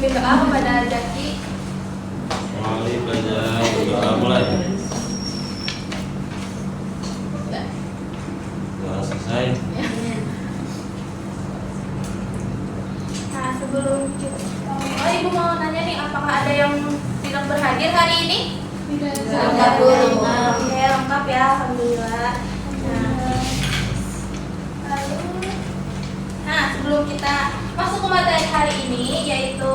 pimpin doa kepada Zaki. Kembali belajar doa mulai. Doa selesai. Nah, sebelum kita Ibu mau nanya nih, apakah ada yang tidak berhadir hari ini? Tidak. Oke, lengkap ya, alhamdulillah. Nah, sebelum kita masuk ke materi hari ini, yaitu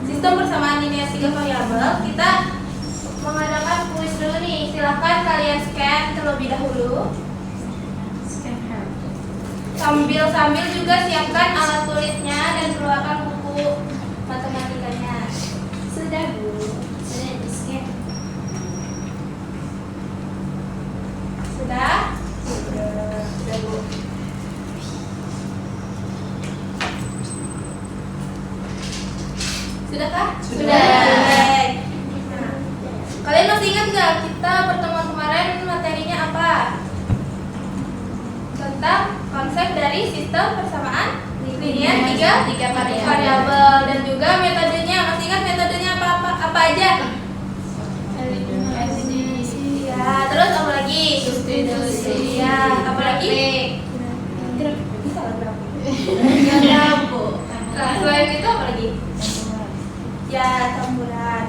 sistem persamaan linear 3 variabel, kita mengadakan kuis dulu nih. Silahkan kalian scan terlebih dahulu. Sambil juga siapkan alat tulisnya dan keluarkan buku matematikanya. Sudah Bu, sudah di-scan. Sudah? Sudah Bu. Sudahkah? Sudah. Baik. Nah, kalian masih ingat nggak kita pertemuan kemarin materinya apa? Tentang konsep dari sistem persamaan linear 3 variabel dan juga metodenya. Masih ingat metodenya apa aja? Ya, terus apa lagi? Substitusi. Ya, apa lagi? Bisa lah berapa? Nah, selain itu apa lagi? Ya, campuran.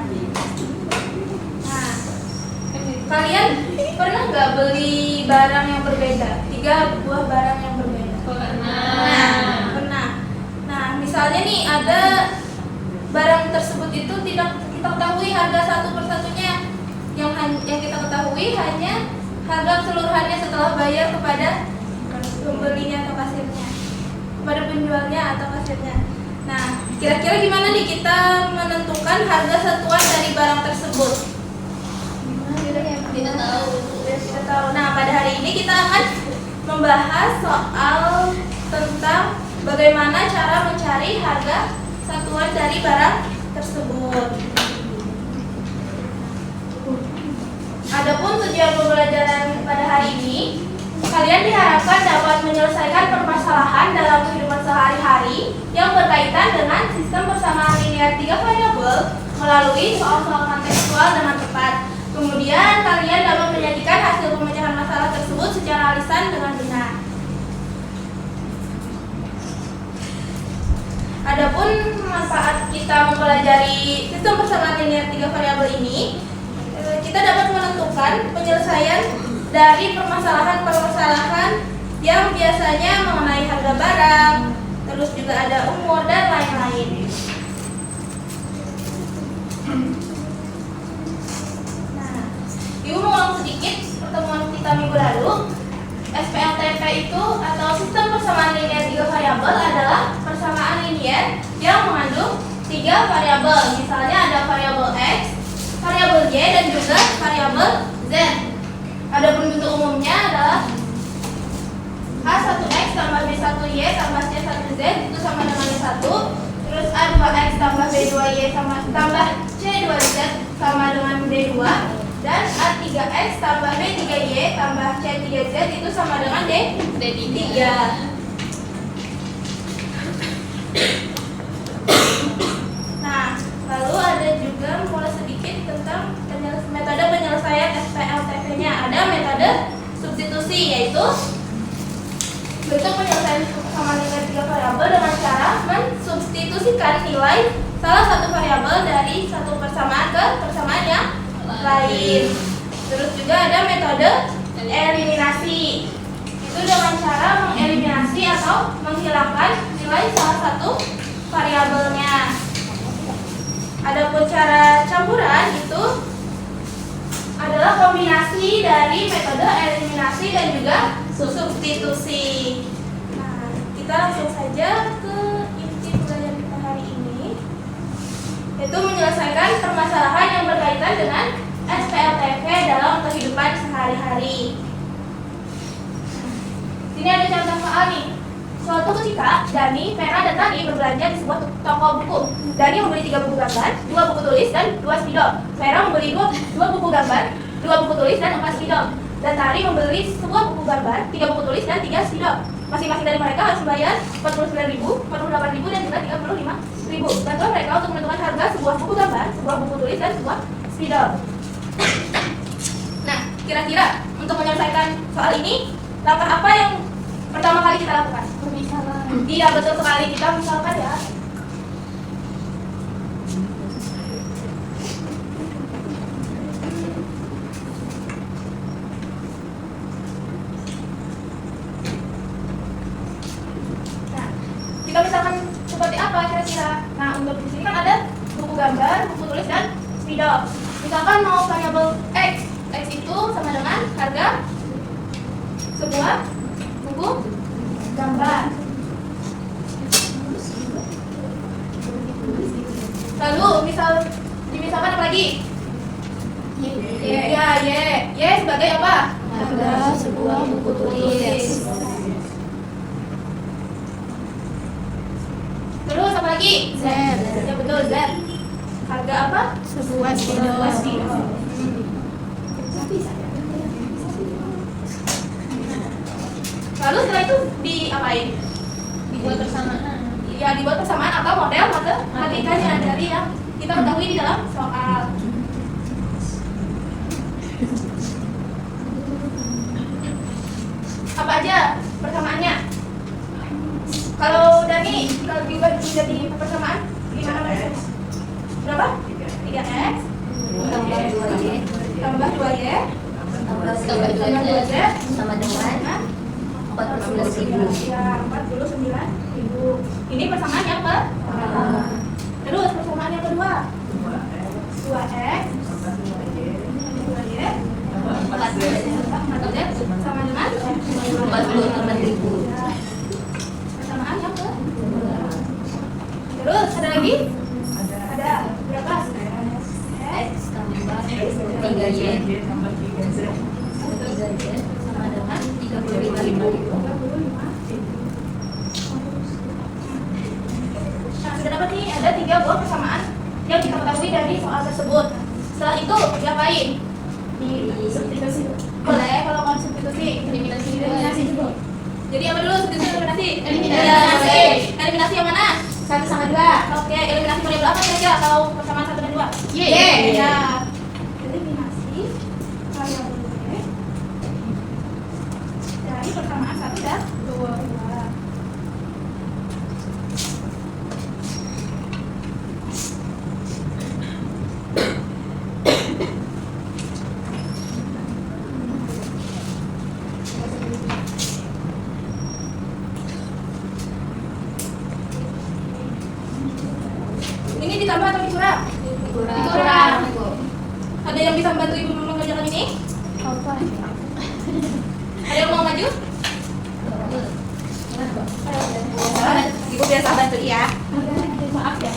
Nah, kalian pernah nggak beli barang yang berbeda? 3 buah barang yang berbeda. Nah, pernah. Nah, misalnya nih ada barang tersebut itu tidak kita ketahui harga satu persatunya. Yang kita ketahui hanya harga keseluruhannya setelah bayar kepada pembelinya atau kasirnya, kepada penjualnya atau kasirnya. Nah, kira-kira gimana nih kita menentukan harga satuan dari barang tersebut? Kita tahu. Kita tahu. Nah, pada hari ini kita akan membahas soal tentang bagaimana cara mencari harga satuan dari barang tersebut. Adapun tujuan pembelajaran pada hari ini, kalian diharapkan dapat menyelesaikan permasalahan dalam kehidupan sehari-hari yang berkaitan dengan sistem persamaan linear 3 variabel melalui soal-soal kontekstual dengan tepat. Kemudian kalian dapat menyajikan hasil pemecahan masalah tersebut secara lisan dengan benar. Adapun manfaat kita mempelajari sistem persamaan linear 3 variabel ini, kita dapat menentukan penyelesaian dari permasalahan-permasalahan yang biasanya mengenai harga barang, terus juga ada umur dan lain-lain. Nah, Ibu mau ulang sedikit pertemuan kita minggu lalu. SPLTP itu atau sistem persamaan linear 3 variabel adalah persamaan linear yang mengandung 3 variabel. Misalnya ada variabel X, variabel Y, dan juga variabel Z. Adapun bentuk umumnya adalah A1X tambah B1Y tambah C1Z itu sama dengan 1. Terus A2X tambah B2Y tambah C2Z sama dengan D2. Dan A3X tambah B3Y tambah C3Z itu sama dengan D3. Nah, lalu ada juga mulai sedikit tentang metode penyelesaian SPLTP-nya. Ada metode substitusi, yaitu bentuk penyelesaian persamaan linear 3 variabel dengan cara mensubstitusikan nilai salah satu variabel dari satu persamaan ke persamaan yang lain. Terus juga ada metode eliminasi. Itu dengan cara mengeliminasi atau menghilangkan nilai salah satu variabelnya. Adapun cara campuran itu adalah kombinasi dari metode eliminasi dan juga substitusi. Nah, kita langsung saja ke inti pelajaran kita hari ini, yaitu menyelesaikan permasalahan yang berkaitan dengan SPLTP dalam kehidupan sehari-hari. Sini ada contoh soal nih. Suatu ketika Dani, Vera, dan Tani berbelanja di sebuah toko buku. Dani membeli 3 buku gambar, 2 buku tulis, dan 2 spidol. Vera membeli 2 buku gambar, 2 buku tulis, dan 4 spidol. dan Tari membeli sebuah buku gambar, 3 buku tulis, dan 3 spidol. Masing-masing dari mereka harus membayar 49.000, 48.000, dan juga 35.000. Bantuan mereka untuk menentukan harga sebuah buku gambar, sebuah buku tulis, dan sebuah spidol. Nah, kira-kira untuk menyelesaikan soal ini, langkah apa yang pertama kali kita lakukan? Pemisahan. Iya, betul sekali. Kita misalkan ya. Nah, kita misalkan seperti apa kira-kira? Nah, untuk di sini kan ada buku gambar, buku tulis, dan spidol. Misalkan mau variabel X. X itu sama dengan harga sebuah buku gambar. Lalu dimisalkan apa lagi? Y sebagai apa? Harga sebuah buku tulis. Terus apa lagi? Z. Ya betul, Z. Harga apa? Sebuah spidol. Lalu setelah itu diapain? Dibuat bersamaan. Ya dibuat persamaan atau model matematikanya dari yang kita ketahui di dalam soal. Apa aja persamaannya? Kalau Dani, kalau dibagi jadi persamaan gimana? Berapa? 3x Tambah 2Y. tambah 2y Tambah tambah 2z sama dengan 49.000. ya 49.000. Ini persamaan yang ke terus persamaan yang kedua 2x 2y 4z sama dengan 48.000. persamaan yang ke terus ada lagi ada berapa X tambah 3Y. 3Z sama dengan 35.000. Nah, sudah dapat nih ada 3 buah persamaan yang kita ketahui dari soal tersebut. Setelah itu diapain? Di substitusi. Boleh kalau mau substitusi, eliminasi dulu. Jadi apa dulu substitusi eliminasi? Eliminasi. Eliminasi yang mana? 1 sama 2. Oke, eliminasi variabel apa kira-kira kalau persamaan 1 dan 2? Y. Ya. Eliminasi variabel Y dari persamaan 1 dan 2. Ini ditambah atau dikurang? Dikurang. Ada yang bisa membantu ibu mengerjakan ini? Ada yang mau maju? Ibu biasa bantu ya. Maaf ya.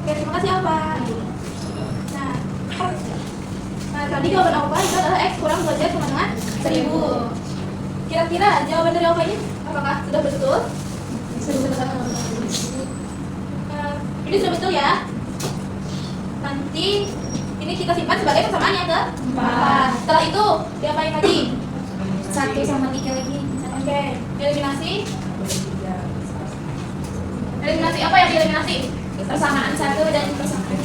Oke, terima kasih Alfa. Nah, tadi jawaban Alfa itu adalah X kurang 2Z sama dengan 1000. Kira-kira jawaban dari Alfa ini apakah sudah betul? Ini sudah betul ya. Nanti ini kita simpan sebagai persamaan yang ke-4. Setelah itu diapain lagi? 1 sama 3 lagi. Oke, eliminasi. Eliminasi apa yang dieliminasi? Persamaan 1 dan persamaan.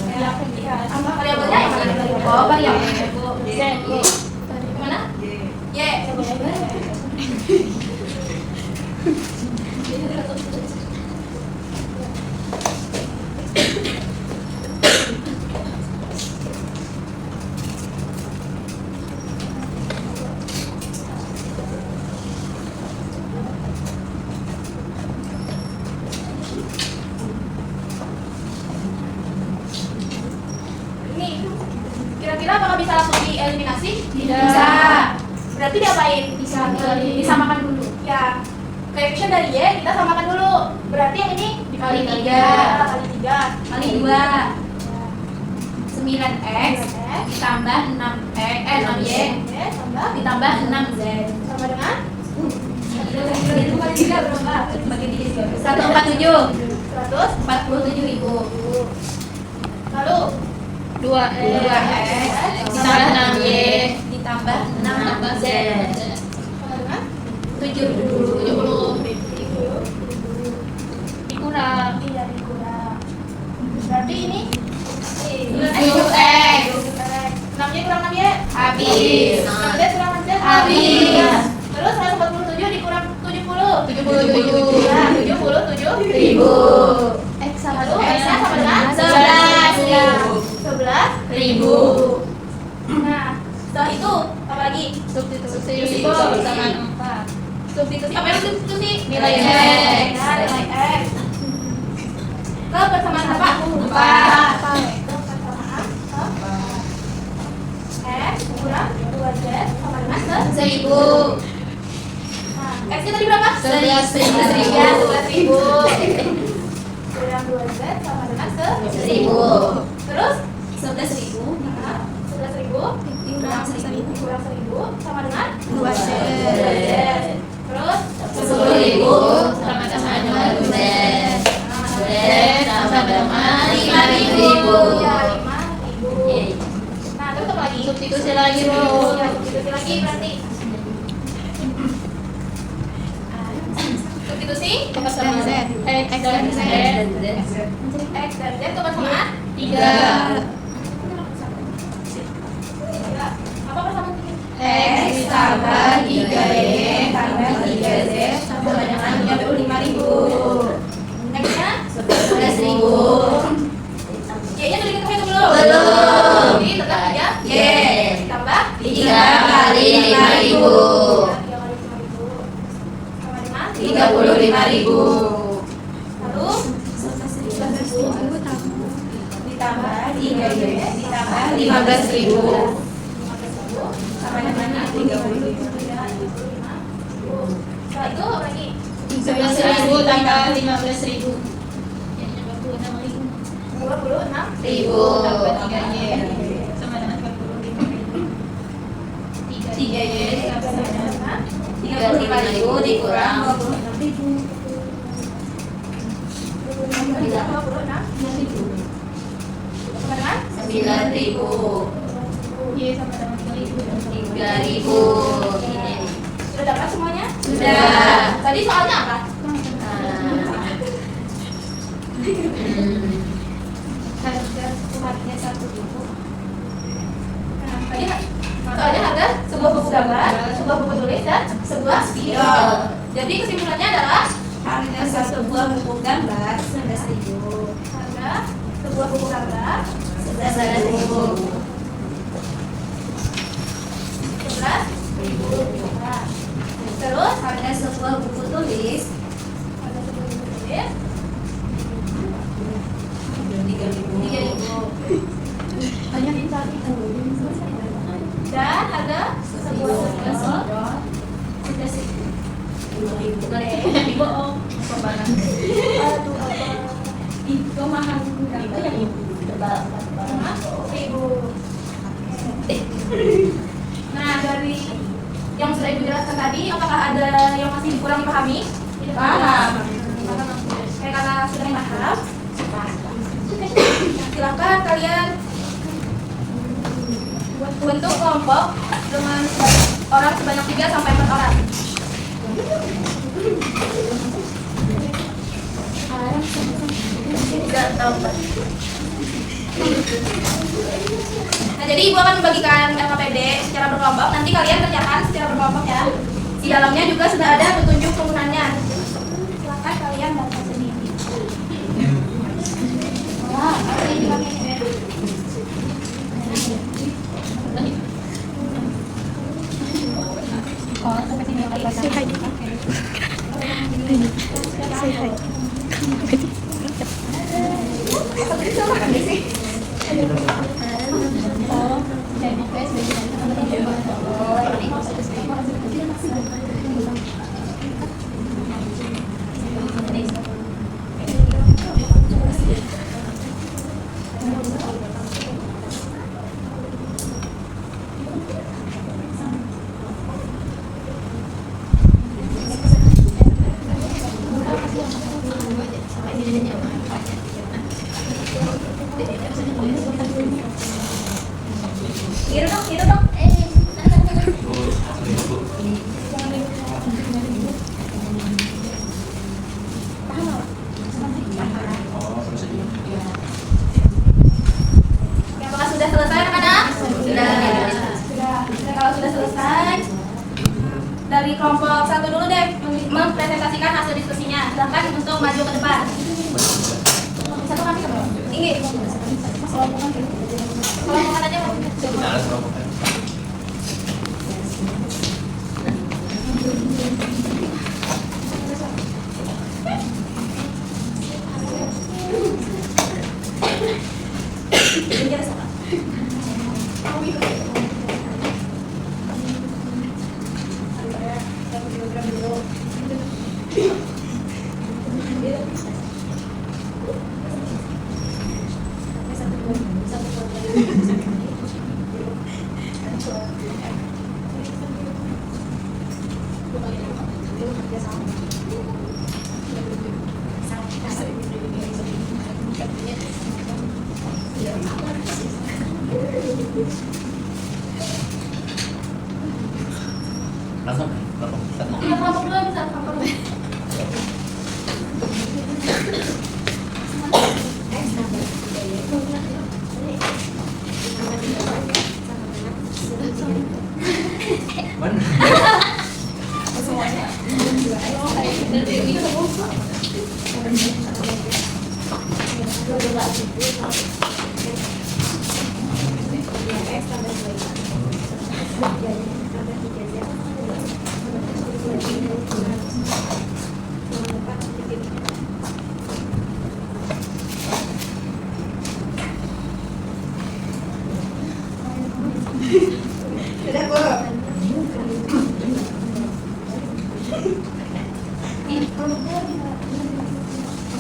Ya, tambah variabelnya yang mana? Oh, variabel. Z, Y. Gimana? Y. Ini kira-kira apakah bisa langsung dieliminasi? Tidak. Bisa. Berarti diapain? Disamakan dulu. Ya, coefficient dari Y kita samakan dulu. Berarti yang ini Dikali 3. kali 3 Kali 2. 9. 9x ditambah 6y tambah ditambah 6z sama dengan bagi diri 147 147.000. Lalu 2x ditambah 6y ditambah 6z sama dengan 70 dikurang iya dikurang. Berarti ini 7x 6-nya kurang 6-nya habis 6Z kurang 6Z Habis. Terus 147 dikurang 70 77 Nah, 77.000. X sama Lalu X-nya sama dengan 11.000 Nah, setelah itu apa lagi? substitusi sama 4 Substitusi. Apa yang substitusi? Nilai X. Nah, nilai X. Ke persamaan apa? 4 X kurang 2Z sama dengan 1000 Nah, X-nya tadi berapa? 11.000 Ya, 11.000. Kurang 2Z sama dengan 1000 Terus 11.000 nah, 11.000 kurang 1.000 kurang 1.000 sama dengan 2Z. 2Z. Terus 10.000 sama dengan 2Z sama dengan 5.000 Ya, 5.000. Nah, terus apa lagi? substitusi lagi Bu Ya, substitusi lagi berarti. Substitusi persamaan X dan Z X dan Z itu persamaan 3 apa persamaan tiga? X tambah 3Y tambah 3Z sama dengan 35.000 X-nya 11.000 Y-nya sudah diketahui atau belum? Belum. Jadi tetap 3 Y. tambah 3 kali 5.000 3 kali 5.000 sama dengan 35.000 lalu 11.000 ditambah 3Y ditambah 15.000 sama dengan 30.000. Setelah itu apa lagi? 11.000 tambah 15.000 26.000 tambah 3Y sama dengan 3Y sama dengan 35.000 dikurang 26.000 9.000 Y sama dengan 3.000 Sudah dapat semuanya? Sudah. Tadi soalnya apa? harga umatnya 1.000 Tadi soalnya ada sebuah buku gambar, sebuah buku tulis, dan sebuah spiol. Jadi kesimpulannya adalah harga sebuah buku gambar 11.000 harga sebuah buku gambar 11.000 11.000. Nah, terus harga sebuah buku tulis harga sebuah buku tulis 3.000. Dan harga sebuah spiol bohong itu mahal gambar yang Nah, dari yang sudah Ibu jelaskan tadi, apakah ada yang masih kurang dipahami? Paham. Karena sudah paham, silakan kalian bentuk kelompok dengan orang sebanyak 3 sampai 4 orang. Nah, jadi Ibu akan membagikan LKPD secara berkelompok. Nanti kalian kerjakan secara berkelompok ya. Di dalamnya juga sudah ada petunjuk penggunaannya. Silakan kalian baca sendiri. Wah, ini kami. Mulai dari kelompok 1 dulu deh, mempresentasikan hasil diskusinya. Silahkan untuk maju ke depan. Satu kami ke bawah. Ini kelompokan aja. Langsung Kelompok dulu bisa kelompok dulu.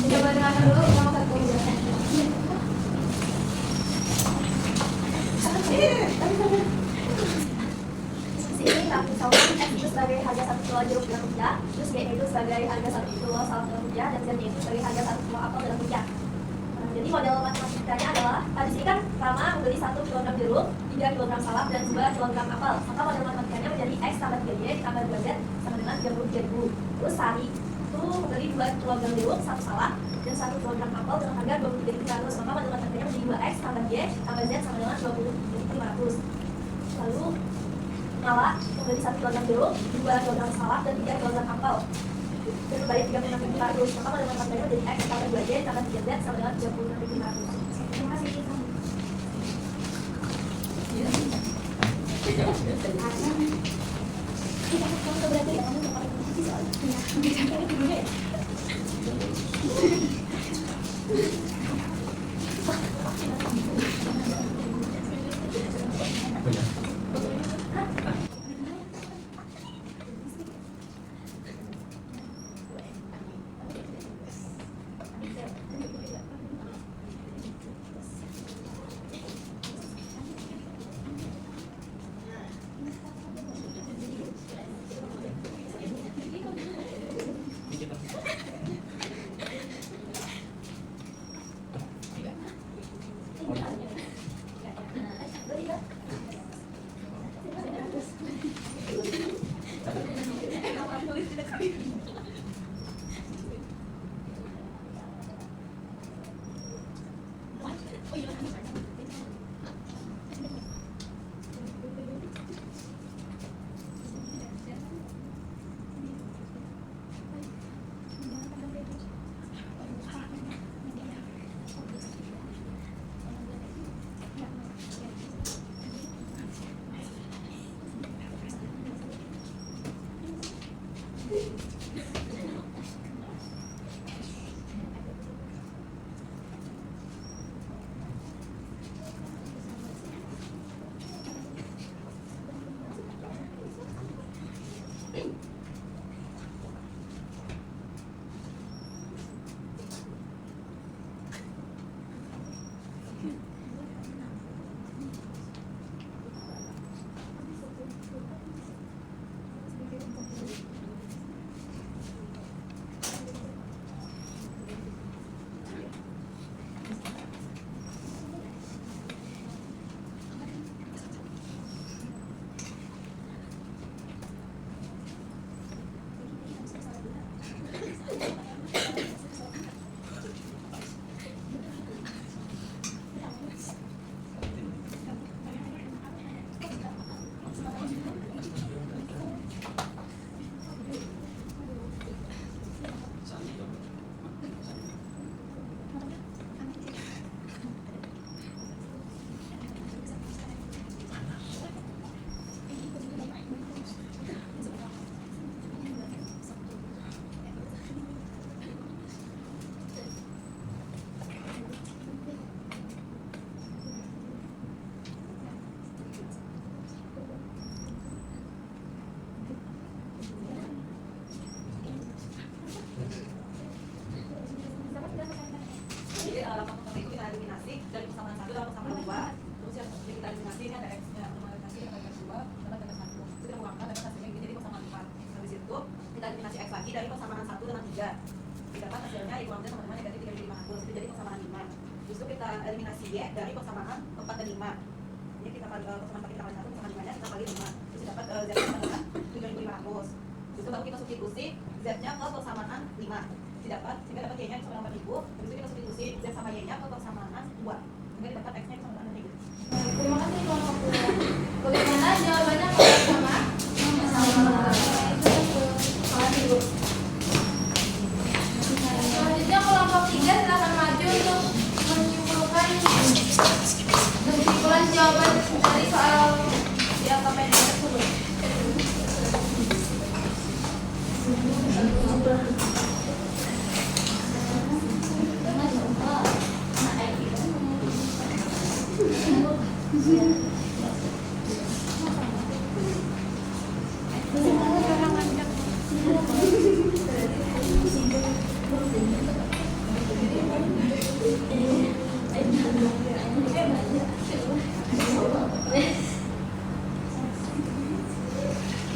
Coba dengarkan dulu nomor 1. Ini kami tawarkan X itu sebagai harga 1 kilo jeruk dalam rupiah, terus Y itu sebagai harga 1 kilo salam dalam rupiah, dan Z itu sebagai harga 1 kilo apel dalam rupiah. Jadi model matematikanya adalah tadi sini kan Rama membeli 1 kg jeruk, 3 kg salak, dan 2 kg apel. Maka model matematikanya menjadi X tambah 3Y tambah 2Z sama dengan 30.000. Terus Sari itu membeli 2 kg jeruk, 1 salak, dan 1 kg apel dengan harga 23.500. Maka model matematikanya menjadi 2X tambah Y tambah Z sama dengan 20.500. Lalu Mala membeli 1 kg jeruk, 2 kg salak, dan 3 kg apel. Dan kembali 36.500. Maka pada matematikanya menjadi X tambah 2Y tambah 3Z sama dengan 36.500. Terima kasih. Kita berarti kamu mau pakai kunci soalnya. dari persamaan 1 dengan 3. Didapat hasilnya Y kurang Z sama dengan negatif 3.500. Itu jadi persamaan 5. Justru kita eliminasi Y dari persamaan 4 dan 5. Ini kita persamaan 4 kita kali 1, persamaan 5 nya kita kali 5. Terus dapat Z sama dengan 7.500. Justru baru kita substitusi Z nya ke persamaan 5. Didapat, sehingga dapat Y nya sama dengan 4.000. Terus kita substitusi Z sama Y nya ke persamaan 2. Sehingga dapat X nya sama dengan 6.000. Terima kasih kelompok 2. Bagaimana jawabannya kalau sama? Selanjutnya kelompok 3 silakan maju untuk menyimpulkan kesimpulan jawaban dari soal di LKPM tersebut.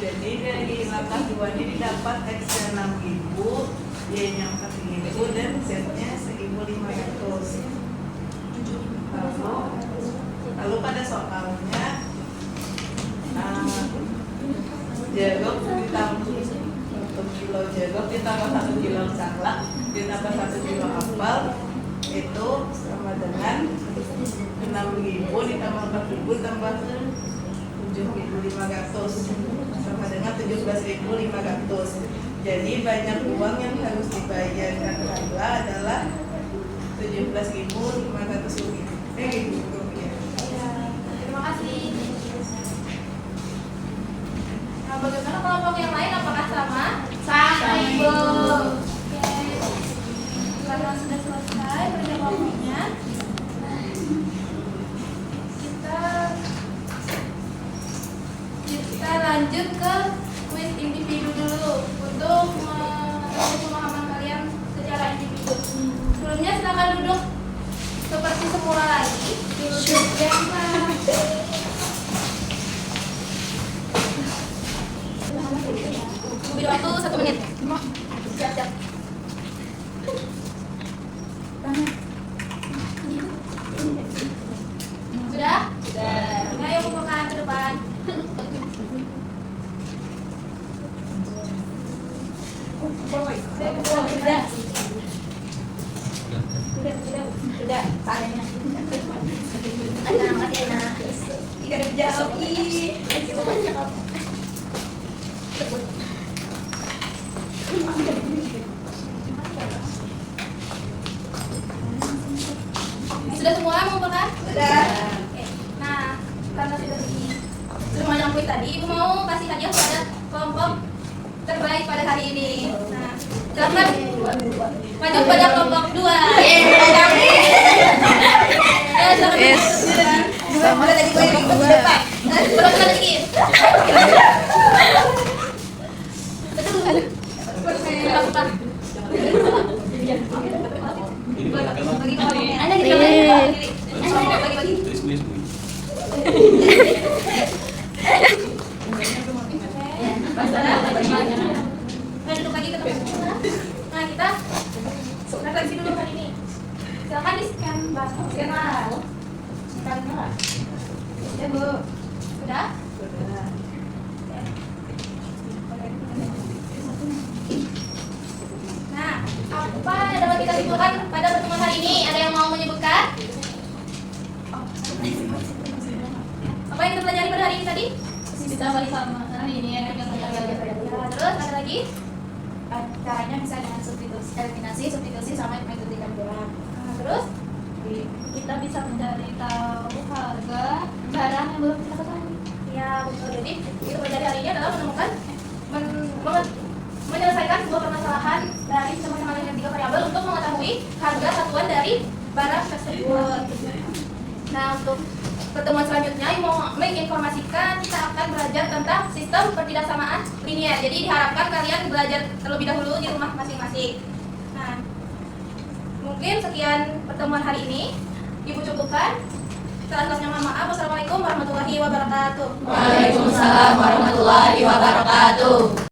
Jadi dari langkah 2 ini didapat X nya 6.000, Y nya 4.000 dan Z nya 1.500. Lalu pada soalnya jeruk ditambah 1 kilo jeruk ditambah 1 kilo salak ditambah 1 kilo apel itu sama dengan 6.000 ditambah 4.000 tambah 7.500 sama dengan 17.500. Jadi banyak uang yang harus dibayarkan pula adalah 17.500 rupiah. Gitu rupiah. Terima kasih. Nah, bagaimana kelompok yang lain? Apakah sama? Sama, Ibu. Oke. Karena sudah selesai kerja kelompoknya, kita lanjut ke kuis individu dulu untuk mengetahui pemahaman kalian secara individu. Sebelumnya silakan duduk seperti semula lagi. Duduk yang beri waktu 1 menit. Siap. Sudah? Sudah. Ayo kumpulkan ke depan. Sudah, saatnya. Anak, makasih anak. Ikan jauh, Sudah semua mengumpulkan? Sudah. Oke. Nah, karena sudah semuanya kuis tadi, Ibu mau kasih hadiah pada kelompok terbaik pada hari ini. Nah, silakan maju pada kelompok 2. Ya, silakan. Sama kelompok 2. Terus lagi. Ini Bagi. tulis tulis Bu. Nah, duduk lagi ke tempat. Nah, kita refleksi dulu hari ini. Silakan di scan barcode. Scan ya, Bu. Sudah? Sudah. Nah, apa yang dapat kita simpulkan pada pertemuan hari ini? Ada yang mau menyebutkan? Apa yang kita pelajari pada hari ini tadi? Kita balik sama hari ini ya, Terus ada lagi? caranya bisa dengan substitusi sama metode campuran. Nah, terus? Kita bisa mencari tahu harga barang yang belum kita ketahui. Ya, betul. Jadi, itu pelajari hari ini adalah menemukan menyelesaikan sebuah permasalahan dari sama-sama dengan 3 variabel untuk mengetahui harga satuan dari barang tersebut. Nah, untuk pertemuan selanjutnya yang mau menginformasikan, kita akan belajar tentang sistem pertidaksamaan linier. Jadi diharapkan kalian belajar terlebih dahulu di rumah masing-masing. Nah, mungkin sekian pertemuan hari ini. Ibu cukupkan. Selanjutnya mohon maaf. Wassalamualaikum warahmatullahi wabarakatuh. Waalaikumsalam warahmatullahi wabarakatuh.